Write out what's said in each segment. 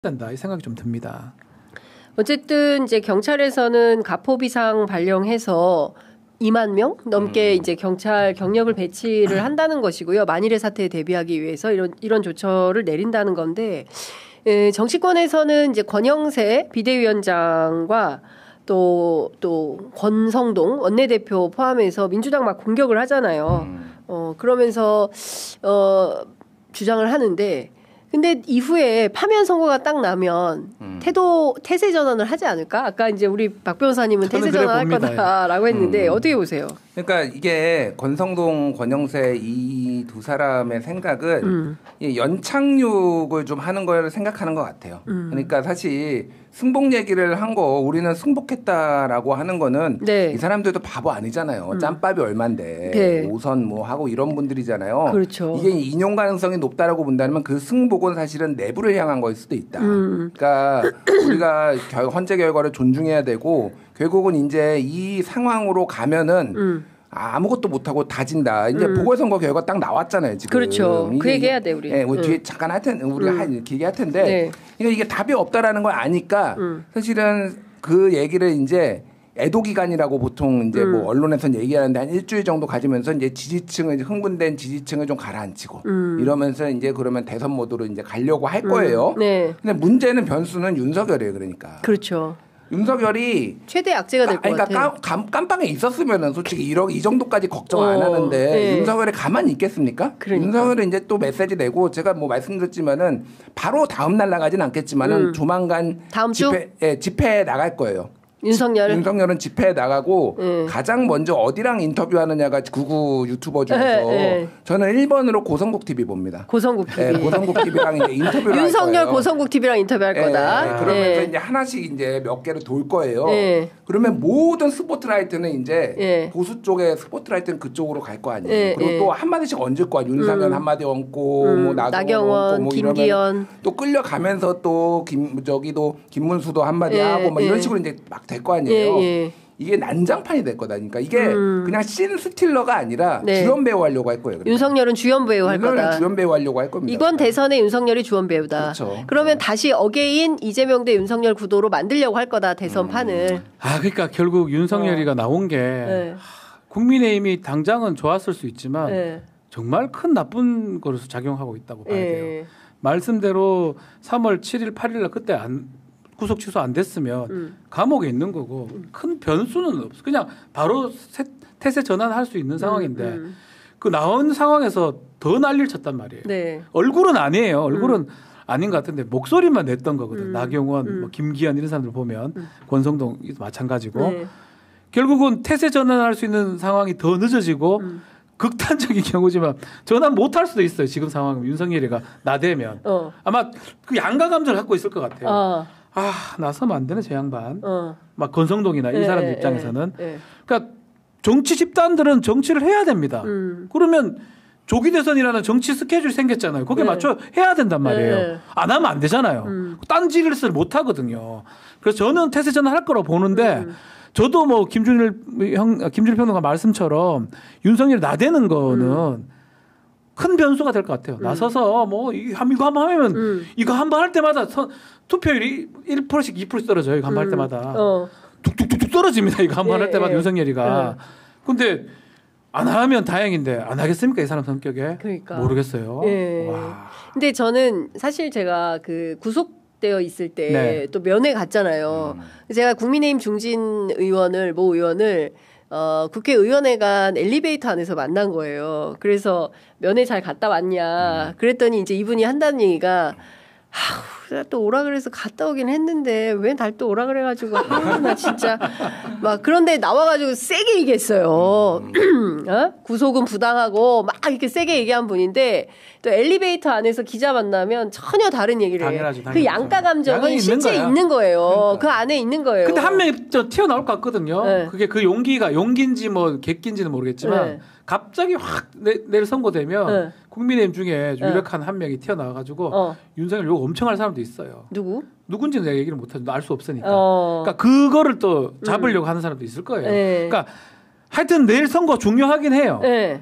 된다 이 생각이 좀 듭니다. 어쨌든 이제 경찰에서는 가포비상 발령해서 2만 명 넘게 이제 경찰 경력을 배치를 한다는 것이고요. 만일의 사태에 대비하기 위해서 이런 조처를 내린다는 건데, 정치권에서는 이제 권영세 비대위원장과 또 권성동 원내대표 포함해서 민주당 막 공격을 하잖아요. 그러면서 주장을 하는데, 근데 이후에 파면 선고가 딱 나면 태세 전환을 하지 않을까? 아까 이제 우리 박 변호사님은 태세 전환할 거다라고 했는데 어떻게 보세요? 그러니까 이게 권성동, 권영세 이 두 사람의 생각은 연착륙을 좀 하는 걸 생각하는 것 같아요. 그러니까 사실 승복 얘기를 한 거 우리는 승복했다라고 하는 거는 네. 이 사람들도 바보 아니잖아요. 짬밥이 얼만데 네. 5선 뭐 하고 이런 분들이잖아요. 그렇죠. 이게 인용 가능성이 높다라고 본다면 그 승복은 사실은 내부를 향한 거일 수도 있다. 그러니까 우리가 헌재 결과를 존중해야 되고 결국은 이제 이 상황으로 가면은 아무것도 못하고 다진다. 이제 보궐선거 결과 딱 나왔잖아요. 지금. 그렇죠. 그 얘기해야 돼 우리. 네, 뒤에 잠깐 할 텐데 우리가 얘기할 텐데. 네. 그러니까 이게 답이 없다라는 걸 아니까 사실은 그 얘기를 이제 애도 기간이라고 보통 이제 뭐 언론에서는 얘기하는데 한 일주일 정도 가지면서 이제 지지층을 흥분된 지지층을 좀 가라앉히고 이러면서 이제 그러면 대선 모드로 이제 가려고 할 거예요. 네. 근데 문제는 변수는 윤석열이에요. 그러니까. 그렇죠. 윤석열이 최대 악재가 될 것 같아요. 그러니까 깜빵에 있었으면은 솔직히 이 정도까지 걱정 안 하는데 네. 윤석열이 가만히 있겠습니까? 그러니까. 윤석열이 이제 또 메시지 내고 제가 뭐 말씀드렸지만은 바로 다음 날 나가진 않겠지만은 조만간 다음 주 집회에 나갈 거예요. 윤석열은 집회에 나가고 가장 먼저 어디랑 인터뷰하느냐가 구구 유튜버 중에서 저는 1번으로 고성국 TV 봅니다. 고성국 TV. 네, 고성국 TV랑 이제 인터뷰를 윤석열 할 거예요. 고성국 TV랑 인터뷰할 거다. 그러면서 이제 하나씩 이제 몇 개를 돌 거예요. 그러면 모든 스포트라이트는 이제 보수 쪽의 스포트라이트는 그쪽으로 갈 거 아니에요. 그리고 또 한마디씩 얹을 거 아니에요. 윤상현 한마디 얹고 뭐 나경원 얹고 뭐 김기현 또 끌려가면서 또 김문수도 한마디 하고 막 이런 식으로 이제 막 될 거 아니에요. 이게 난장판이 될 거다니까. 이게 그냥 씬 스틸러가 아니라 주연 배우 하려고 할 거예요. 그러니까. 윤석열은 주연 배우 할 거다. 주연 배우 하려고 할 겁니다. 이번 대선에 윤석열이 주연 배우다. 그렇죠. 그러면 다시 어게인 이재명 대 윤석열 구도로 만들려고 할 거다. 대선 판을. 그러니까 결국 윤석열이가 나온 게 국민의힘이 당장은 좋았을 수 있지만 정말 큰 나쁜 거로서 작용하고 있다고 봐야 돼요. 말씀대로 3월 7일, 8일 날 그때 구속 취소 안 됐으면 감옥에 있는 거고 큰 변수는 없어. 그냥 바로 태세 전환할 수 있는 상황인데 그 나온 상황에서 더 난리를 쳤단 말이에요. 네. 얼굴은 아니에요. 얼굴은 아닌 것 같은데 목소리만 냈던 거거든. 나경원, 뭐 김기현 이런 사람들 보면 권성동 마찬가지고 결국은 태세 전환할 수 있는 상황이 더 늦어지고 극단적인 경우지만 전환 못할 수도 있어요. 지금 상황은 윤석열이가 나대면 아마 그 양가 감정을 갖고 있을 것 같아요. 나서면 안 되네 저 양반. 막 권성동이나 이 사람들 입장에서는. 그러니까 정치 집단들은 정치를 해야 됩니다. 그러면 조기 대선이라는 정치 스케줄이 생겼잖아요. 거기에 맞춰 해야 된단 말이에요. 안 하면 안 되잖아요. 딴짓을 못 하거든요. 그래서 저는 태세 전환할 거라고 보는데 저도 뭐 김준일 평론가 말씀처럼 윤석열 나대는 거는 큰 변수가 될 것 같아요. 나서서 뭐 이거 한번 하면 이거 한번 할 때마다 투표율이 1%씩 2%씩 떨어져요. 이거 한번 할 때마다. 툭툭툭툭 떨어집니다. 이거 한번 할 때마다 윤석열이가. 근데 안 하면 다행인데 안 하겠습니까? 이 사람 성격에. 그러니까. 모르겠어요. 와. 근데 저는 사실 제가 그 구속되어 있을 때 또 면회 갔잖아요. 제가 국민의힘 중진 의원을 모 의원을 국회의원회관 엘리베이터 안에서 만난 거예요. 그래서 면회 잘 갔다 왔냐. 그랬더니 이제 이분이 한다는 얘기가 또 오라 그래서 갔다 오긴 했는데 왜 날 또 오라 그래가지고 나 진짜 막 그런데 나와가지고 세게 얘기했어요. 구속은 부당하고 막 이렇게 세게 얘기한 분인데 또 엘리베이터 안에서 기자 만나면 전혀 다른 얘기를 해요. 당연하죠. 그 양가 감정은 실제 있는 거예요. 그러니까. 그 안에 있는 거예요. 근데 한 명이 튀어나올 것 같거든요. 그게 그 용기인지 뭐 객기인지는 모르겠지만 갑자기 확 내일 선고되면 국민의힘 중에 유력한 한 명이 튀어나와가지고 윤석열 욕 엄청 할 사람도 있어요. 누군지는 내가 얘기를 못하죠. 알 수 없으니까. 그러니까 그거를 또 잡으려고 하는 사람도 있을 거예요. 그러니까 하여튼 내일 선거 중요하긴 해요.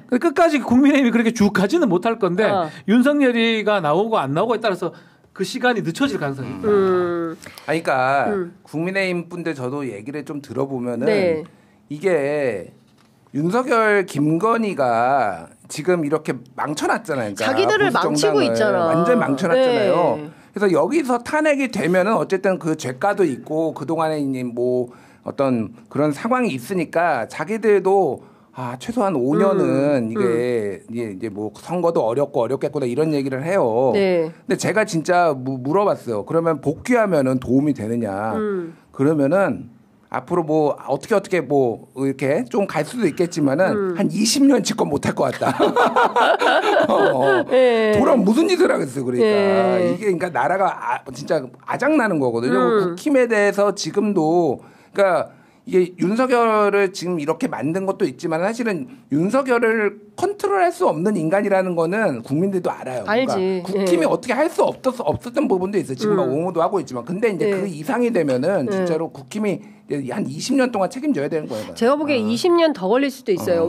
끝까지 국민의힘이 그렇게 쭉 가지는 못할 건데 윤석열이가 나오고 안 나오고에 따라서 그 시간이 늦춰질 가능성이 있다. 그러니까 국민의힘 분들 저도 얘기를 좀 들어보면은 네. 이게 윤석열, 김건희가 지금 이렇게 망쳐놨잖아요. 그러니까 자기들을 망치고 있잖아. 완전 망쳐놨잖아요. 네. 그래서 여기서 탄핵이 되면은 어쨌든 그 죄가도 있고 그동안에 뭐 어떤 그런 상황이 있으니까 자기들도 최소한 5년은 이게 뭐 선거도 어렵겠구나 이런 얘기를 해요. 네. 근데 제가 진짜 물어봤어요. 그러면 복귀하면은 도움이 되느냐? 그러면은 앞으로 뭐 어떻게 뭐 이렇게 좀 갈 수도 있겠지만은 한 20년 집권 못할 것 같다. 네. 돌아오면 무슨 짓을 하겠어요. 그러니까 네. 이게 그러니까 나라가 진짜 아작나는 거거든요. 국힘에 대해서 지금도 그러니까 이게 윤석열을 지금 이렇게 만든 것도 있지만 사실은 윤석열을 컨트롤할 수 없는 인간이라는 거는 국민들도 알아요. 알지. 그러니까 국힘이 어떻게 할 수 없었던 부분도 있어요. 지금 옹호도 하고 있지만. 근데 이제 그 이상이 되면은 진짜로 국힘이 한 20년 동안 책임져야 되는 거예요. 제가 보기에 20년 더 걸릴 수도 있어요.